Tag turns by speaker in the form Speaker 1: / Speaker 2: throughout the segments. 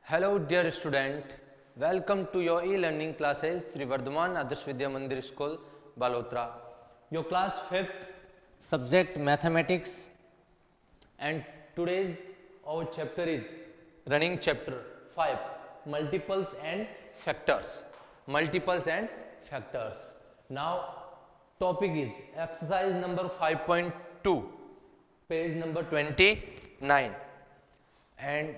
Speaker 1: Hello dear student, welcome to your e-learning classes Sri Vardhaman Adarsh Vidya Mandir School, Balotra. Your class 5th subject mathematics and today's our chapter is running chapter 5 multiples and factors. Multiples and factors. Now topic is exercise number 5.2 page number 29 and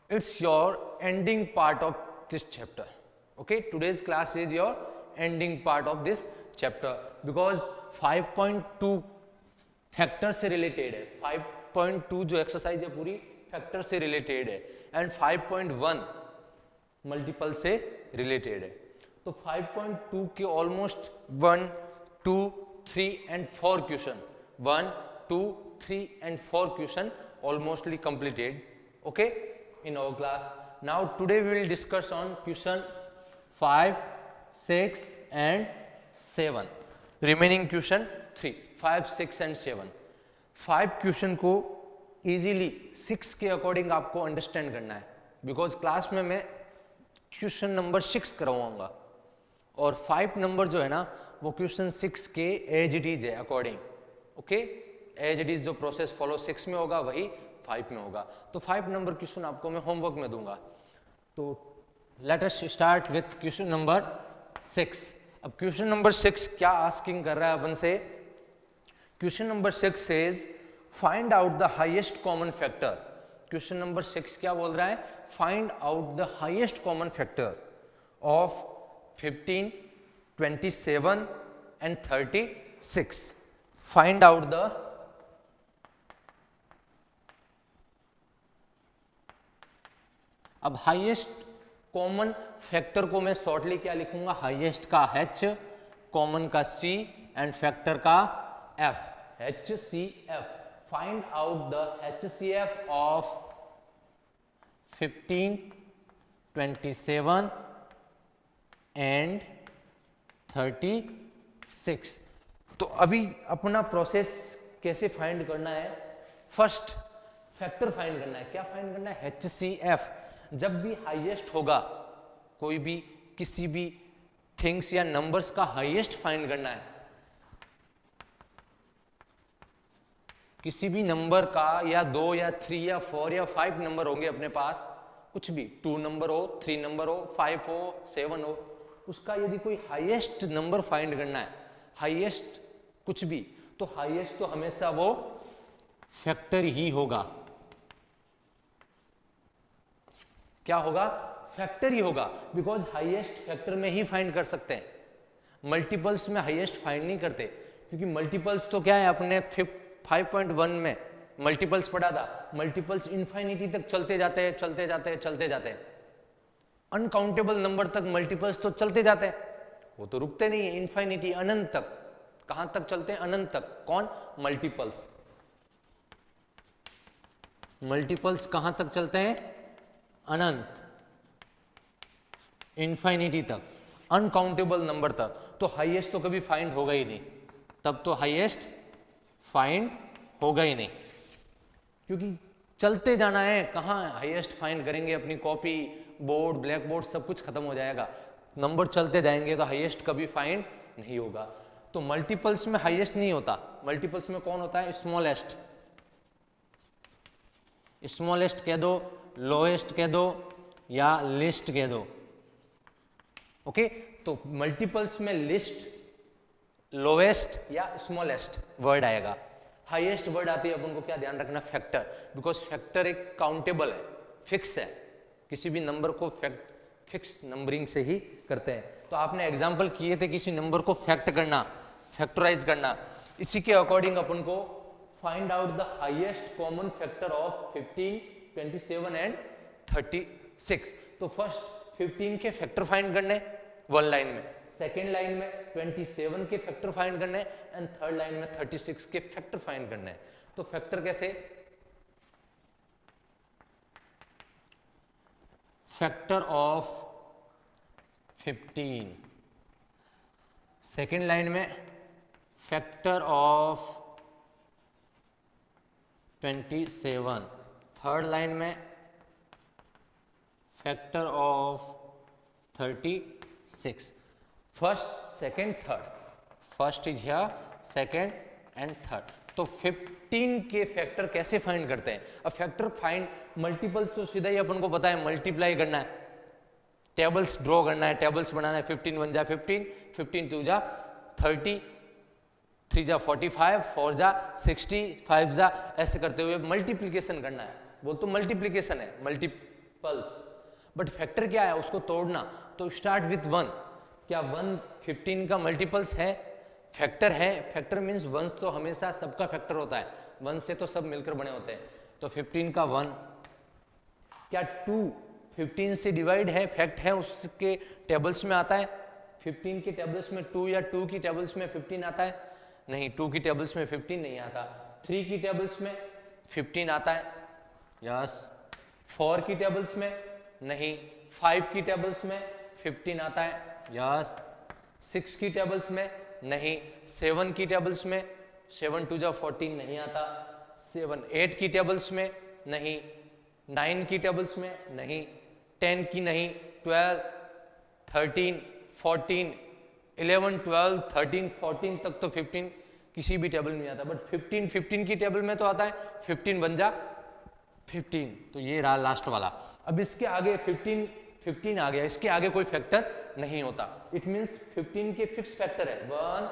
Speaker 1: it's your ending part of this chapter. Okay, today's class is your ending part of this chapter because 5.2 factor से related है. 5.2 जो exercise है पूरी factor से related है and 5.1 multiple से related है. तो 5.2 के almost 1, 2, 3 and 4 question 1, 2, 3 and 4 question almostly completed. Okay, in our class. Now today we will discuss on question 5, 6 and 7. Remaining question 3, 5, 6 and 7. 5 question को इजीली 6 के अकॉर्डिंग आपको अंडरस्टैंड करना है बिकॉज क्लास में मैं क्वेश्चन नंबर 6 करवाऊंगा और 5 नंबर जो है ना वो क्वेश्चन 6 के एज इट इज है according. Okay, as it is जो प्रोसेस फॉलो 6 में होगा वही 5 में होगा. तो 5 नंबर क्वेश्चन आपको मैं होमवर्क में दूंगा. तो let us start with question number 6. अब क्वेश्चन नंबर 6 क्या आस्किंग कर रहा है अपन से. Question number 6 says find out the highest common factor. Question number 6 क्या बोल रहा है, find out the highest common factor of 15, 27 and 36. Find out the अब हाईएस्ट कॉमन फैक्टर को मैं शॉर्टली क्या लिखूंगा, हाईएस्ट का H, कॉमन का C एंड फैक्टर का F. HCF. Find out the HCF of 15, 27 and 36. तो अभी अपना प्रोसेस कैसे फाइंड करना है. फर्स्ट फैक्टर फाइंड करना है. क्या फाइंड करना है, HCF. जब भी हाईएस्ट होगा कोई भी किसी भी थिंग्स या नंबर्स का हाईएस्ट फाइंड करना है, किसी भी नंबर का या 2 या 3 या 4 या 5 नंबर होंगे अपने पास, कुछ भी 2 नंबर हो, 3 नंबर हो, 5 हो, 7 हो, उसका यदि कोई हाईएस्ट नंबर फाइंड करना है, हाईएस्ट कुछ भी, तो हाईएस्ट तो हमेशा वो फैक्टर ही होगा. क्या होगा, फैक्टर ही होगा बिकॉज हाईएस्ट फैक्टर में ही फाइंड कर सकते हैं. मल्टीपल्स में हाईएस्ट फाइंड नहीं करते क्योंकि मल्टीपल्स तो क्या है, अपने 5.1 में मल्टीपल्स पढ़ा था. मल्टीपल्स इनफाइनिटी तक चलते जाते हैं, चलते जाते हैं, चलते जाते हैं. अनकाउंटेबल नंबर तक मल्टीपल्स तो चलते जाते हैं, वो तो रुकते नहीं है. इनफाइनिटी अनंत तक. कहां तक चलते हैं, अनंत तक. कौन, मल्टीपल्स. मल्टीपल्स कहां तक चलते हैं, अनंत, इनफाइनिटी तक, अनकाउंटेबल नंबर तक. तो हाईएस्ट तो कभी फाइंड होगा ही नहीं, तब तो हाईएस्ट फाइंड होगा ही नहीं क्योंकि चलते जाना है. कहाँ हाईएस्ट फाइंड करेंगे, अपनी कॉपी, बोर्ड, ब्लैक बोर्ड सब कुछ खत्म हो जाएगा. नंबर चलते जाएंगे तो हाईएस्ट कभी फाइंड नहीं होगा. तो मल्टीपल्स में हाईएस्ट नहीं होता. मल्टीपल्स में कौन होता है, स्मॉलेस्ट. स्मॉलेस्ट कह दो, लोएस्ट कह दो या लिस्ट कह दो. ओके, तो मल्टीपल्स में लिस्ट, लोएस्ट या स्मॉलेस्ट वर्ड आएगा. हाईएस्ट वर्ड आती है अपन को क्या ध्यान रखना, फैक्टर. बिकॉज फैक्टर एक काउंटेबल है, फिक्स है. किसी भी नंबर को फिक्स नंबरिंग से ही करते हैं. तो आपने एग्जांपल किए थे किसी नंबर को फैक्ट करना, फैक्टराइज करना. इसी के अकॉर्डिंग अपन को find out the highest common factor of 15, 27 and 36. तो फर्स्ट 15 के फैक्टर फाइंड करने वन लाइन में, सेकेंड लाइन में 27 के फैक्टर फाइंड करने एंड थर्ड लाइन में 36 के फैक्टर फाइंड करने. तो फैक्टर कैसे, फैक्टर ऑफ 15, सेकेंड लाइन में फैक्टर ऑफ 27, थर्ड लाइन में factor of 36, first second third, first is here, second and third. तो 15 के फैक्टर कैसे फाइंड करते हैं? अब फैक्टर फाइंड मल्टीपल्स तो सीधा ही अपन को पता है, मल्टीप्लाई करना है, टेबल्स ड्रॉ करना है, टेबल्स बनाना है। 15 1 जा 15, 15 2 जा 30, 3 जा 45, 4 जा 60, 5 जा, ऐसे करते हुए मल्टीप्लिकेशन करना है। वो तो मल्टीप्लिकेशन है, मल्टीपल्स। बट फैक्टर क्या है? उसको तोड़ना। तो स्टार्ट विथ 1। क्या 1 15 का मल्टीपल्स है? फैक्टर है। फैक्टर मीन्स 1 तो हमेशा सबका फैक्टर होता है, 1 से तो सब मिलकर बने होते हैं। तो 15 का 1। क्या 2 15 से डिवाइड है? फैक्ट है, उसके टेबल्स में आता है। 15 के टेबल्स में 2 या 2 की टेबल्स में 15 आता है? नहीं, 2 की टेबल्स में 15 नहीं आता। 3 की टेबल्स में 15 आता है? यस। 4 की टेबल्स में नहीं। 5 की टेबल्स में 15 आता है? यस। 6 की टेबल्स में नहीं। 7 की टेबल्स में 7 2 जा 14 नहीं आता। 8 की टेबल्स में नहीं। 9 की टेबल्स में नहीं। 10 की नहीं। 12 13 14 11 12 13 14 तक तो 15 किसी भी टेबल में नहीं आता। बट 15 की टेबल में तो आता है। 15 1 जा 15। तो ये रहा लास्ट वाला। अब इसके आगे 15 आ गया, इसके आगे कोई फैक्टर नहीं होता। इट मींस 15 के फिक्स फैक्टर है 1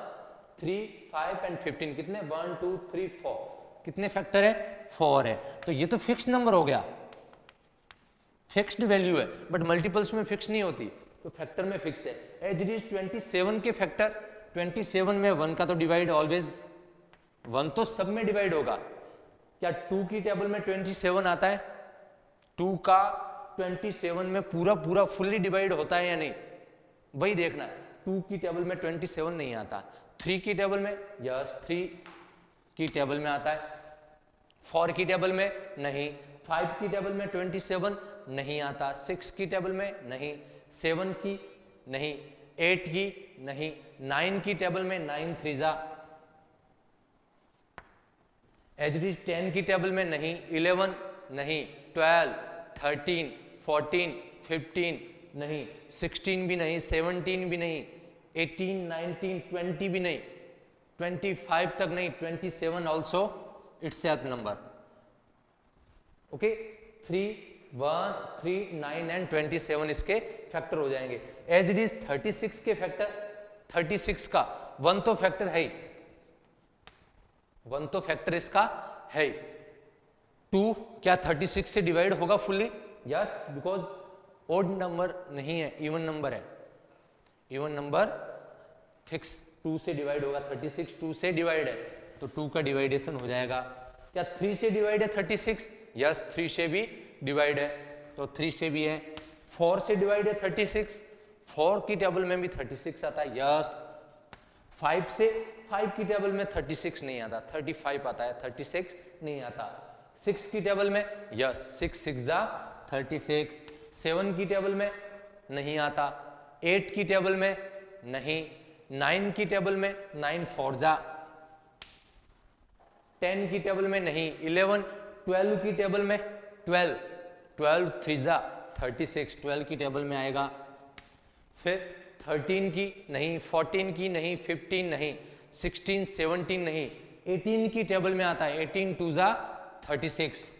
Speaker 1: 3 5 एंड 15। कितने? 1 2 3 4। कितने फैक्टर है? 4 है। तो ये तो फिक्स नंबर हो गया, फिक्स्ड वैल्यू है। बट मल्टीपल्स में फिक्स नहीं होती, तो फैक्टर में फिक्स है। एज इट इज 27 के फैक्टर। 27 में 1 का तो डिवाइड ऑलवेज, 1 तो सब में डिवाइड होगा। क्या 2 की टेबल में 27 आता है? 2 का 27 में पूरा पूरा फुल्ली डिवाइड होता है या नहीं, वही देखना है। 2 की टेबल में 27 नहीं आता। 3 की टेबल में, यस 3 की टेबल में आता है। 4 की टेबल में नहीं। 5 की टेबल में 27 नहीं आता। 6 की टेबल में नहीं। 7 की नहीं। 8 की नहीं। 9 की टेबल में 9 3 जा। एज इट इज 10 की टेबल में नहीं। 11 नहीं। 12 13 14 15 नहीं। 16 भी नहीं। 17 भी नहीं। 18 19 20 भी नहीं। 25 तक नहीं। 27 also itself number. Okay, 3 1 3 9 and 27 इसके फैक्टर हो जाएंगे। एज इट इज 36 के फैक्टर। 36 का 1 तो फैक्टर है ही, 1 तो फैक्टर इसका है। 2 क्या 36 से डिवाइड होगा fully? Yes, because odd number नहीं है, इवन नंबर है। इवन नंबर फिक्स 2 से डिवाइड होगा। 36 2 से डिवाइड है, तो 2 का डिवाइडेशन हो जाएगा। क्या 3 से डिवाइड है 36? यस, 3 से भी डिवाइड है, तो 3 से भी है। 4 से डिवाइड है 36, 4 की टेबल में भी 36 आता है। यस। 5 से, 5 की टेबल में 36 नहीं आता, 35 आता है, 36 नहीं आता। 6 की टेबल में, यस 6 6 जा 36। 7 की टेबल में नहीं आता। 8 की टेबल में नहीं। 9 की टेबल में 9 4 जा। 10 की टेबल में नहीं। 11 12 की टेबल में 12 12 3 जा 36, 12 की टेबल में आएगा। फिर 13 की नहीं। 14 की नहीं। 15 नहीं। 16 17 नहीं। 18 की टेबल में आता है। 18 2 जा 36।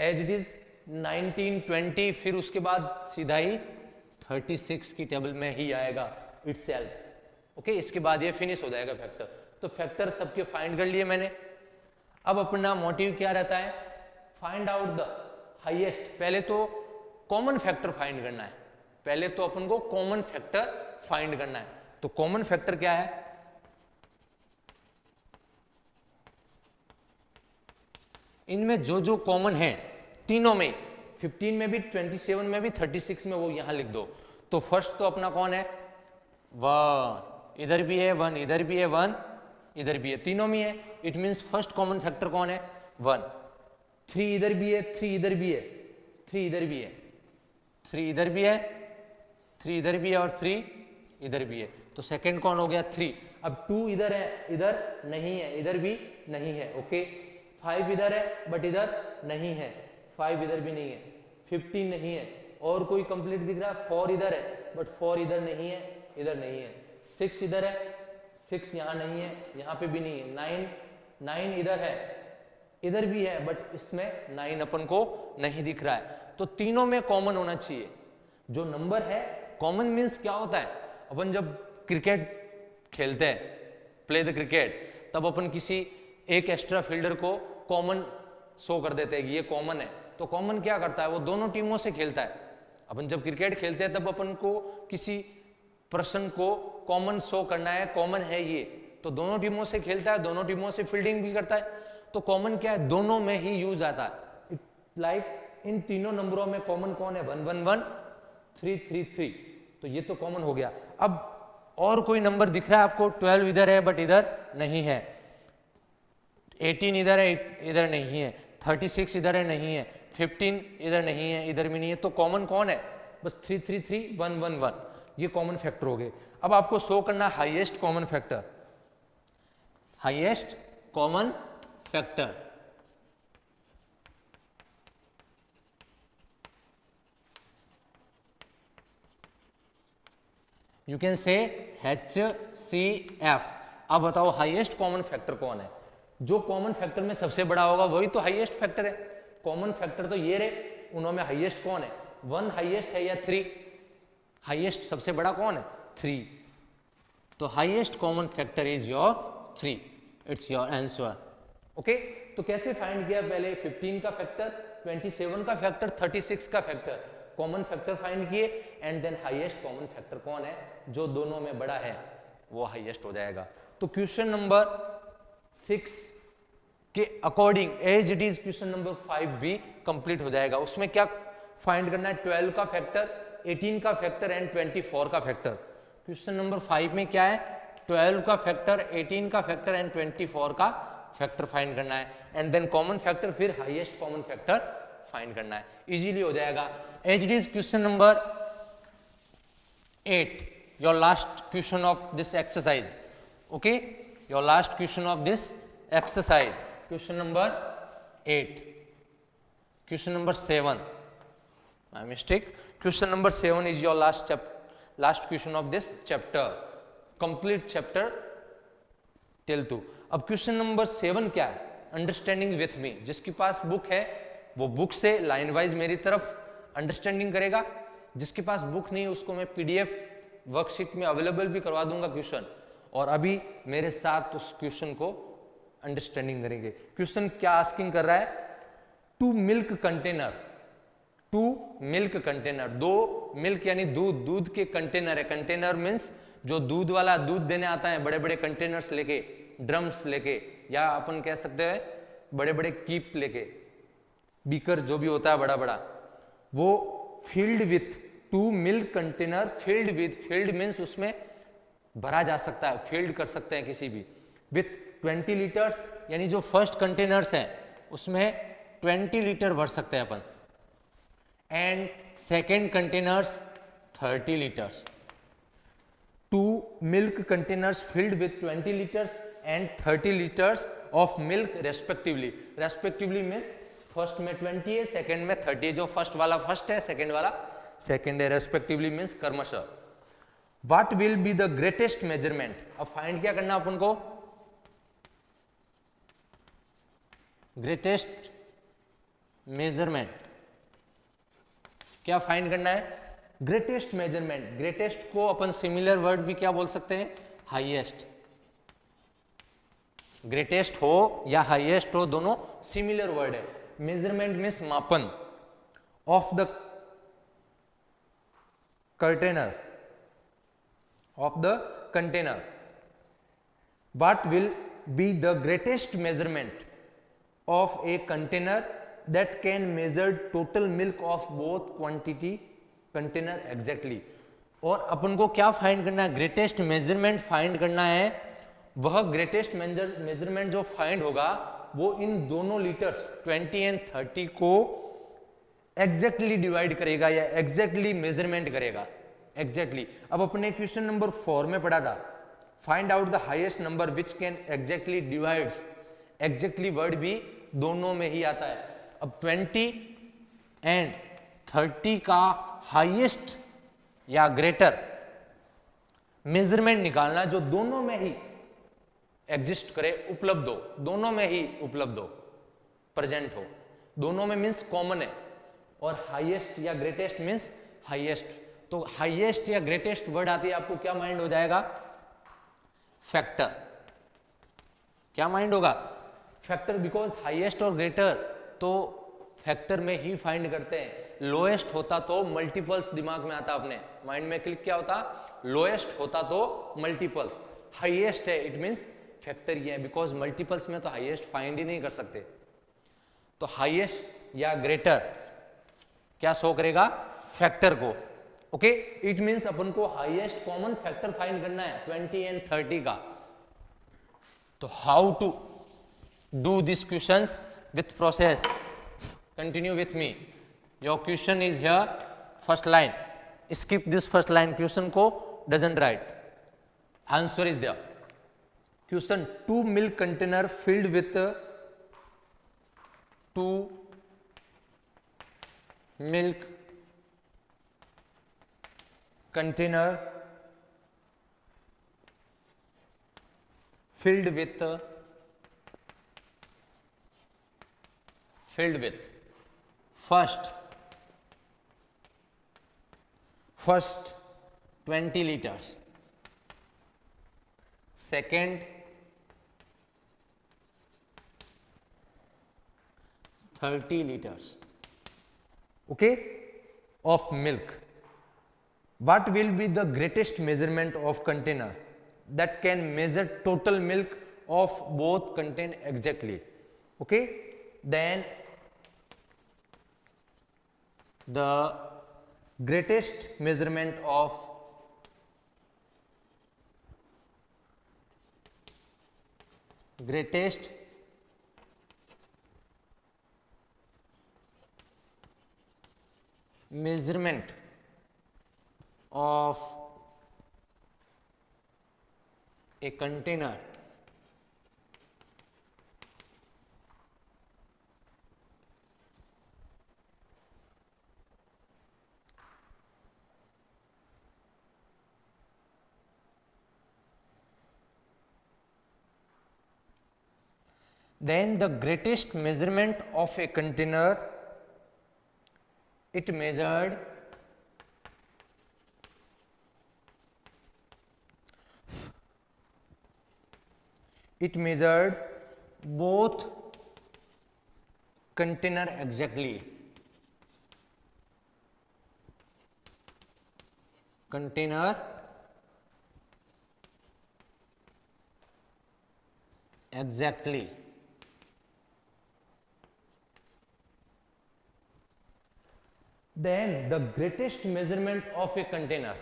Speaker 1: एज इट इज 19 20, फिर उसके बाद सीधा ही 36 की टेबल में ही आएगा इटसेल्फ। ओके, इसके बाद ये फिनिश हो जाएगा फैक्टर। तो फैक्टर सबके फाइंड कर लिए मैंने। अब अपना मोटिव क्या रहता है? Find out the highest. पहले तो कॉमन फैक्टर फाइंड करना है। पहले तो अपन को कॉमन फैक्टर फाइंड करना है। तो कॉमन फैक्टर क्या है? इनमें जो जो कॉमन है तीनों में, 15 में भी, 27 में भी, 36 में, वो यहां लिख दो। तो फर्स्ट तो अपना कौन है? 1, इधर भी है 1, इधर भी है 1, इधर भी है, तीनों में है। It means first common factor कौन है? 1। 3 इधर भी है, 3 इधर भी है, 3 इधर भी है, 3 इधर भी है, 3 इधर भी है और 3 इधर भी है। तो सेकंड कौन हो गया? 3। अब 2 इधर है, इधर नहीं है, इधर भी नहीं है। ओके, 5 इधर है बट इधर नहीं है, 5 इधर भी नहीं है। 15 नहीं है। और कोई कंप्लीट दिख रहा है? 4 इधर है बट 4 इधर नहीं है, इधर नहीं है। 6 इधर है, 6 यहाँ नहीं है, यहाँ पे भी नहीं है। 9 इधर है, इधर भी है बट इसमें 9 अपन को नहीं दिख रहा है। तो तीनों में कॉमन होना चाहिए। जो नंबर है कॉमन मीन्स क्या होता है? अपन जब क्रिकेट खेलते हैं, प्ले द क्रिकेट, तब अपन किसी एक एक्स्ट्रा फील्डर को कॉमन शो कर देते हैं कि ये कॉमन है। तो कॉमन क्या करता है? वो दोनों टीमों से खेलता है। अपन जब क्रिकेट खेलते हैं तब अपन को किसी पर्सन को कॉमन शो करना है, कॉमन है ये, तो दोनों टीमों से खेलता है, दोनों टीमों से फील्डिंग भी करता है। तो कॉमन क्या है? दोनों में ही यूज आता है। लाइक इन तीनों नंबरों में कॉमन कौन है? 1 1 1 3 3 3। तो ये तो कॉमन हो गया। अब और कोई नंबर दिख रहा है आपको? 12 इधर है बट इधर नहीं है, 18 इधर है, इधर नहीं है, 36 इधर है, नहीं है, 15 इधर नहीं है, इधर भी नहीं है। तो कॉमन कौन है? बस 3 3 3 1 1 1। ये कॉमन फैक्टर हो गए। अब आपको शो करना highest common factor. Highest common factor you can say HCF। अब बताओ हाईएस्ट कॉमन फैक्टर कौन है? जो कॉमन फैक्टर में सबसे बड़ा होगा वही तो हाईएस्ट फैक्टर है। कॉमन फैक्टर तो ये रहे, उनमें हाईएस्ट कौन है? 1 हाईएस्ट है या 3? हाईएस्ट सबसे बड़ा कौन है? 3। तो highest common factor is your 3। It's your answer. Okay, तो कैसे फाइंड किया? पहले 15 का फैक्टर, 27 का फैक्टर, 36 का फैक्टर, कॉमन फैक्टर फाइंड किए and then highest common factor कौन है? जो दोनों में बड़ा है वो हाईएस्ट हो जाएगा। तो क्वेश्चन नंबर 6 के according as it is question number 5 भी कंप्लीट हो जाएगा। उसमें क्या फाइंड करना है? 12 का फैक्टर, 18 का फैक्टर एंड 24 का फैक्टर। क्वेश्चन नंबर 5 में क्या है? 12 का फैक्टर, 18 का फैक्टर एंड 24 का फैक्टर फाइंड करना है एंड देन कॉमन फैक्टर, फिर हाईएस्ट कॉमन फैक्टर फाइंड करना है। इजीली हो जाएगा। As it is question number 8, your last question of this exercise. Okay, your last question of this exercise, question number 8, question number 7, my mistake, question number 7 is your last question of this chapter, complete chapter till 2। अब question number 7 क्या है? Understanding with me. जिसके पास book है वो book से line wise मेरी तरफ understanding करेगा, जिसके पास बुक नहीं उसको मैं PDF वर्कशीट में अवेलेबल भी करवा दूंगा क्वेश्चन, और अभी मेरे साथ उस क्वेश्चन को अंडरस्टैंडिंग करेंगे। क्वेश्चन क्या आस्किंग कर रहा है? Two milk container, two milk container, 2 milk यानी दूध, दूध के कंटेनर है। कंटेनर मीन्स जो दूध वाला दूध देने आता है, बड़े बड़े कंटेनर्स लेके, ड्रम्स लेके, या अपन कह सकते हैं बड़े बड़े कीप लेके, बीकर जो भी होता है बड़ा बड़ा, वो filled with, two milk container filled with, filled means उसमें भरा जा सकता है, फील्ड कर सकते हैं किसी भी, विथ 20 लीटर्स, यानी जो फर्स्ट कंटेनर्स है उसमें 20 लीटर भर सकते हैं अपन, and second containers 30 litres. 2 milk containers filled with 20 liters and 30 liters of milk respectively। respectively means first में 20 है, सेकेंड में 30 है। जो फर्स्ट वाला फर्स्ट है, सेकेंड वाला सेकेंड है। respectively means क्रमशः। What will be the greatest measurement? अब फाइंड क्या करना अपन को? ग्रेटेस्ट मेजरमेंट क्या फाइंड करना है? Greatest measurement. ग्रेटेस्ट को अपन सिमिलर वर्ड भी क्या बोल सकते हैं? हाईएस्ट। ग्रेटेस्ट हो या हाईएस्ट हो, दोनों सिमिलर वर्ड है। मेजरमेंट मीन्स मापन। Of the container, of the container. What will be the greatest measurement of a container that can measure total milk of both quantity container exactly। और अपन को क्या find करना है? Greatest measurement find करना है। वह greatest measurement जो find होगा वो इन दोनों लीटर्स 20 एंड 30 को एग्जैक्टली डिवाइड करेगा या एग्जैक्टली मेजरमेंट करेगा। एग्जैक्टली। अब अपने क्वेश्चन नंबर 4 में पढ़ा था, find out the highest number which can exactly divides. Exactly word भी दोनों में ही आता है। अब 20 एंड 30 का हाईएस्ट या ग्रेटर मेजरमेंट निकालना जो दोनों में ही एग्जिस्ट करे, उपलब्ध हो, दोनों में ही उपलब्ध हो, प्रेजेंट हो, दोनों में मीन्स कॉमन है, और हाईएस्ट या ग्रेटेस्ट मीन्स हाईएस्ट। तो हाईएस्ट या ग्रेटेस्ट वर्ड आती है आपको क्या माइंड हो जाएगा? फैक्टर। क्या माइंड होगा? फैक्टर, बिकॉज हाईएस्ट और ग्रेटर तो फैक्टर में ही फाइंड करते हैं। लोएस्ट होता तो मल्टीपल्स दिमाग में आता, अपने माइंड में क्लिक क्या होता? लोएस्ट होता तो मल्टीपल्स, हाईएस्ट है इट मींस फैक्टर ही है, बिकॉज मल्टीपल्स में तो हाईएस्ट फाइंड ही नहीं कर सकते। तो हाईएस्ट या ग्रेटर क्या शो करेगा? फैक्टर को। ओके, इट मींस अपन को हाईएस्ट कॉमन फैक्टर फाइंड करना है 20 एंड 30 का। तो how to do this questions with process? Continue with me. Your question is here, first line, skip this first line, क्वेश्चन को doesn't write, answer is there. Question: 2 milk container filled with 2 milk container filled with first 20 liters, second 30 liters, okay, of milk. What will be the greatest measurement of container that can measure total milk of both contain exactly? Okay, then the greatest measurement of a container then the greatest measurement of a container, it measured both container exactly, container exactly. Then the greatest measurement of a container,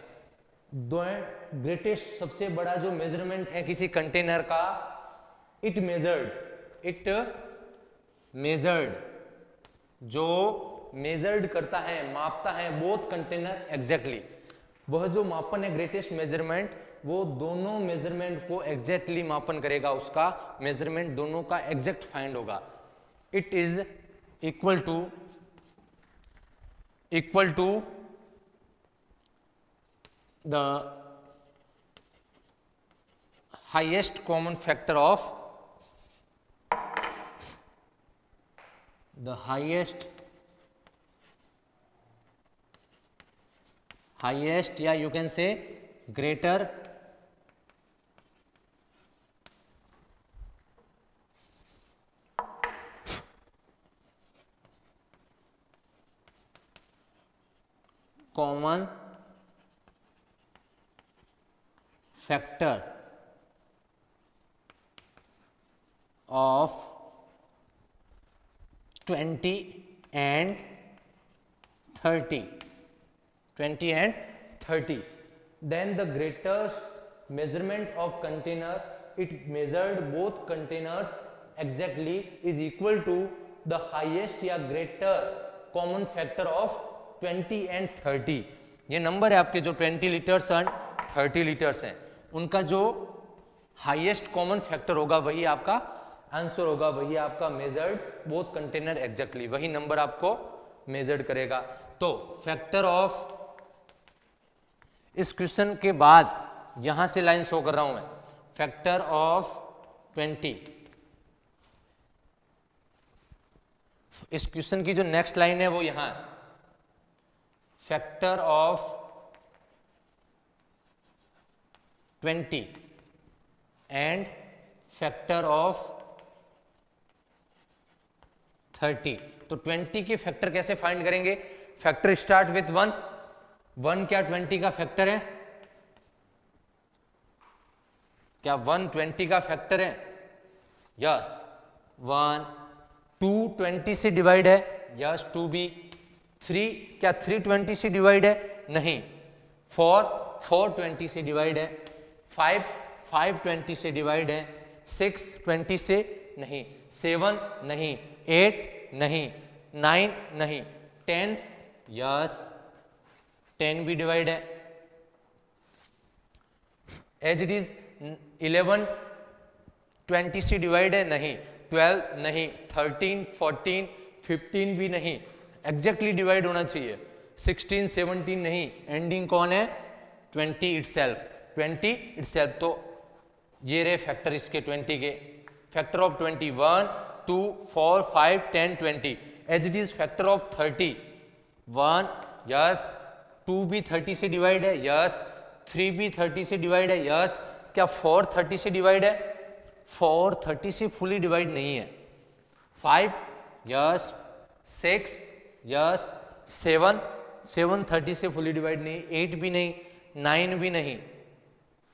Speaker 1: greatest सबसे बड़ा जो measurement है किसी container का, it measured जो measured करता है, मापता है, बोथ कंटेनर एग्जैक्टली, वह जो मापन है ग्रेटेस्ट मेजरमेंट, वो दोनों मेजरमेंट को एग्जैक्टली मापन करेगा, उसका मेजरमेंट दोनों का एग्जैक्ट फाइंड होगा। It is equal to the highest common factor of highest या you can say greater common factor of 20 and 30, then the greatest measurement of container, it measured both containers exactly, is equal to the highest या greater common factor of 20 and 30. ये number है आपके जो 20 litres and 30 litres हैं, उनका जो highest common factor होगा वही आपका आंसर होगा, वही आपका मेजर्ड बोथ कंटेनर एग्जैक्टली, वही नंबर आपको मेजर्ड करेगा। तो फैक्टर ऑफ, इस क्वेश्चन के बाद यहां से लाइन शो कर रहा हूं मैं, फैक्टर ऑफ 20, इस क्वेश्चन की जो नेक्स्ट लाइन है वो यहां है, factor of 20 and factor of 30। तो 20 के फैक्टर कैसे फाइंड करेंगे? फैक्टर स्टार्ट विथ 1, 1 क्या 20 का फैक्टर है? क्या 1 20 का फैक्टर है? यस। 1, 2 20 से डिवाइड है? यस 2 भी। 3 क्या 3 20 से डिवाइड है? नहीं। 4 20 से डिवाइड है? 5 20 से डिवाइड है? 6 20 से नहीं। 7 नहीं। 8 नहीं। 9 नहीं। 10 यस 10 भी डिवाइड है। एज इट इज 11 20 से डिवाइड है? नहीं। 12 नहीं। 13 14 15 भी नहीं, एग्जैक्टली डिवाइड होना चाहिए। 16 17 नहीं, एंडिंग कौन है? 20 इटसेल्फ, 20 इटसेल्फ। तो ये रहे फैक्टर इसके 20 के। Factor of 20 1 2 4 5 10 20। As it is factor of 30 1 yes, 2 भी 30 से डिवाइड है? यस। 3 भी 30 से डिवाइड है? यस। क्या 4 30 से डिवाइड है? 4 30 से फुली डिवाइड नहीं है। 5 यस। 6 यस। 7 30 से फुली डिवाइड नहीं। 8 भी नहीं। 9 भी नहीं।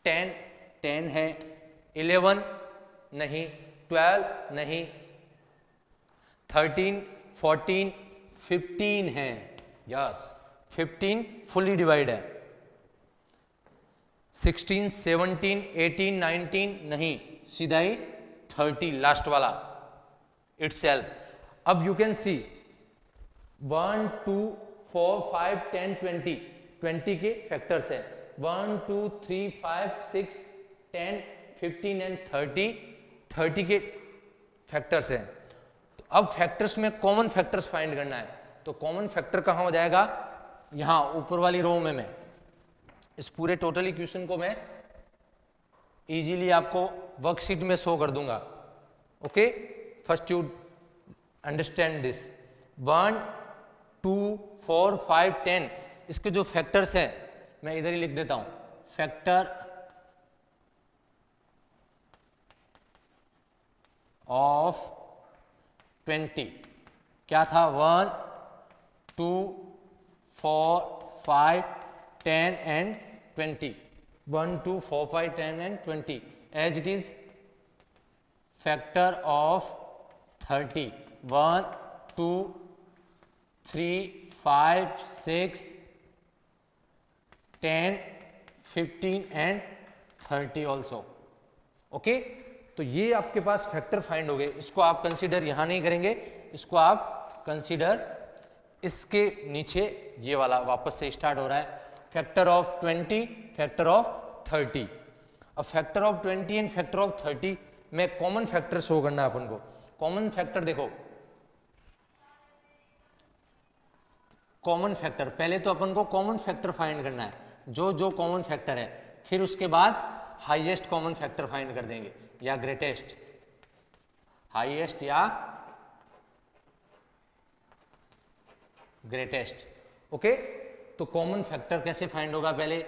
Speaker 1: 10 है। 11 नहीं। 12 नहीं। 13 14 15 है। यस 15 फुली डिवाइड है। 16 17 18 19 नहीं, सीधा ही 30 लास्ट वाला इटसेल्फ। अब यू कैन सी 1 2 4 5 10 20 20 के फैक्टर्स है। 1 2 3 5 6 10 15 एंड 30 के फैक्टर्स हैं। तो अब फैक्टर्स में कॉमन फैक्टर्स फाइंड करना है। तो कॉमन फैक्टर कहाँ हो जाएगा? यहाँ ऊपर वाली रो में मैं इस पूरे टोटल इक्वेशन को मैं इजीली आपको वर्कशीट में शो कर दूंगा। Okay, first you understand this. 1 2 4 5 10 इसके जो फैक्टर्स हैं मैं इधर ही लिख देता हूं। फैक्टर ऑफ 20 क्या था? 1 2 4 5 10 and 20। 1 2 4 5 10 and 20। As it is factor of 30 1 2 3 5 6 10 15 and 30 also. Okay, तो ये आपके पास फैक्टर फाइंड हो गए। इसको आप कंसीडर यहां नहीं करेंगे, इसको आप कंसीडर इसके नीचे ये वाला वापस से स्टार्ट हो रहा है। Factor of 20 factor of 30। अब factor of 20 and factor of 30 में कॉमन फैक्टर शो करना है अपन को। कॉमन फैक्टर देखो, कॉमन फैक्टर पहले तो अपन को कॉमन फैक्टर फाइंड करना है, जो कॉमन फैक्टर है, फिर उसके बाद हाईएस्ट कॉमन फैक्टर फाइंड कर देंगे या ग्रेटेस्ट, हाईएस्ट या ग्रेटेस्ट। ओके, तो कॉमन फैक्टर कैसे फाइंड होगा? पहले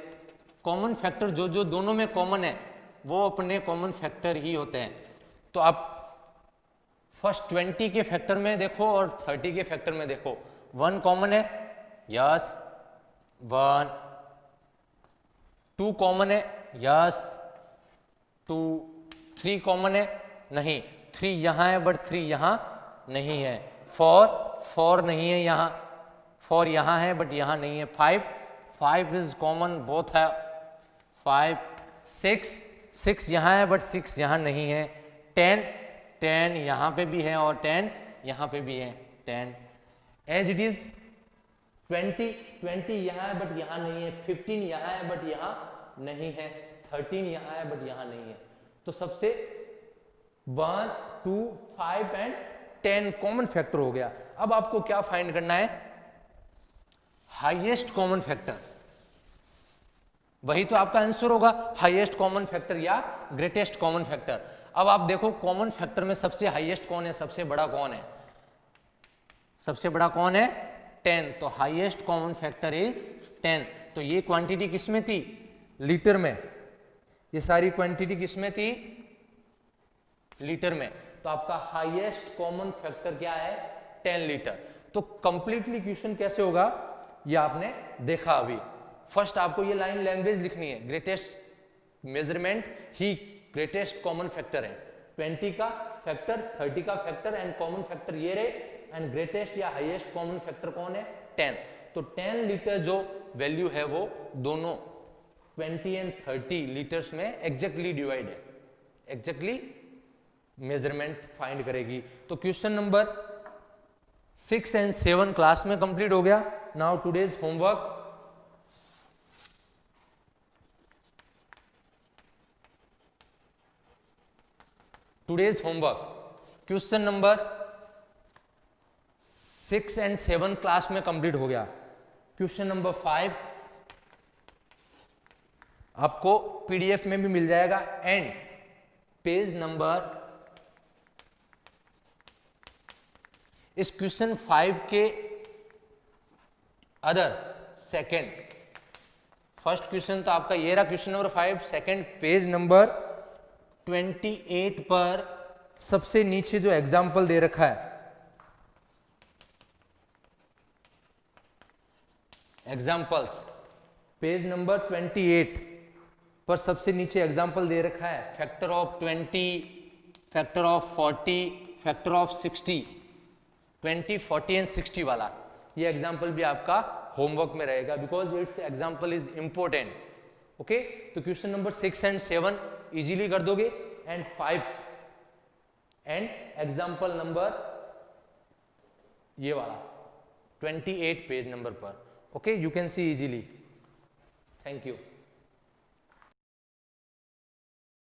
Speaker 1: कॉमन फैक्टर जो दोनों में कॉमन है वो अपने कॉमन फैक्टर ही होते हैं। तो आप फर्स्ट 20 के फैक्टर में देखो और 30 के फैक्टर में देखो। 1 कॉमन है? यस 1। 2 कॉमन है? यस 2। 3 कॉमन है? नहीं, 3 यहां है बट 3 यहां नहीं है। 4 नहीं है यहाँ, 4 यहाँ है बट यहाँ नहीं है। 5 इज कॉमन, बोथ है 5। 6 यहाँ है बट 6 यहाँ नहीं है। 10 यहाँ पे भी है और 10 यहाँ पे भी है। 10 एज इट इज 20 यहाँ है बट यहाँ नहीं है। 15 यहाँ है बट यहाँ नहीं है। 13 यहाँ है बट यहाँ नहीं है। तो सबसे 1 2 5 एंड 10 कॉमन फैक्टर हो गया। अब आपको क्या फाइंड करना है? हाईएस्ट कॉमन फैक्टर, वही तो आपका आंसर होगा, हाईएस्ट कॉमन फैक्टर या ग्रेटेस्ट कॉमन फैक्टर। अब आप देखो कॉमन फैक्टर में सबसे हाईएस्ट कौन है, सबसे बड़ा कौन है, सबसे बड़ा कौन है 10, तो हाईएस्ट कॉमन फैक्टर इज 10। तो ये क्वांटिटी किसमें थी, लीटर में, ये सारी क्वांटिटी किसमें थी, लीटर में। तो आपका हाईएस्ट कॉमन फैक्टर क्या है 10 लीटर। तो कंप्लीटली क्वेश्चन कैसे होगा ये आपने देखा अभी। फर्स्ट आपको ये लाइन लैंग्वेज लिखनी है, ग्रेटेस्ट मेजरमेंट ही ग्रेटेस्ट कॉमन फैक्टर है, 20 का फैक्टर, 30 का फैक्टर एंड कॉमन फैक्टर ये रहे, एंड ग्रेटेस्ट या हाईएस्ट कॉमन फैक्टर कौन है 10। तो 10 लीटर जो वैल्यू है वो दोनों 20 एंड 30 लीटर्स में एग्जैक्टली डिवाइड है, एग्जैक्टली मेजरमेंट फाइंड करेगी। तो क्वेश्चन नंबर 6 एंड 7 क्लास में कंप्लीट हो गया। Now today's homework, today's homework question number 6 and 7 class में कंप्लीट हो गया। क्वेश्चन नंबर 5 आपको पीडीएफ में भी मिल जाएगा, एंड पेज नंबर, इस क्वेश्चन 5 के अदर सेकंड, फर्स्ट क्वेश्चन तो आपका ये रहा question number 5, second page number 28 पर सबसे नीचे जो एग्जाम्पल दे रखा है, एग्जाम्पल्स, पेज नंबर 28 पर सबसे नीचे एग्जाम्पल दे रखा है, factor of 20, factor of 40, factor of 60, 20, 40 and 60 वाला, ये एग्जाम्पल भी आपका होमवर्क में रहेगा, because it's example is important. Okay, तो क्वेश्चन नंबर 6 एंड 7 इजीली कर दोगे, एंड 5 एंड एग्जाम्पल नंबर ये वाला 28 पेज नंबर पर, okay, you can see easily. Thank you.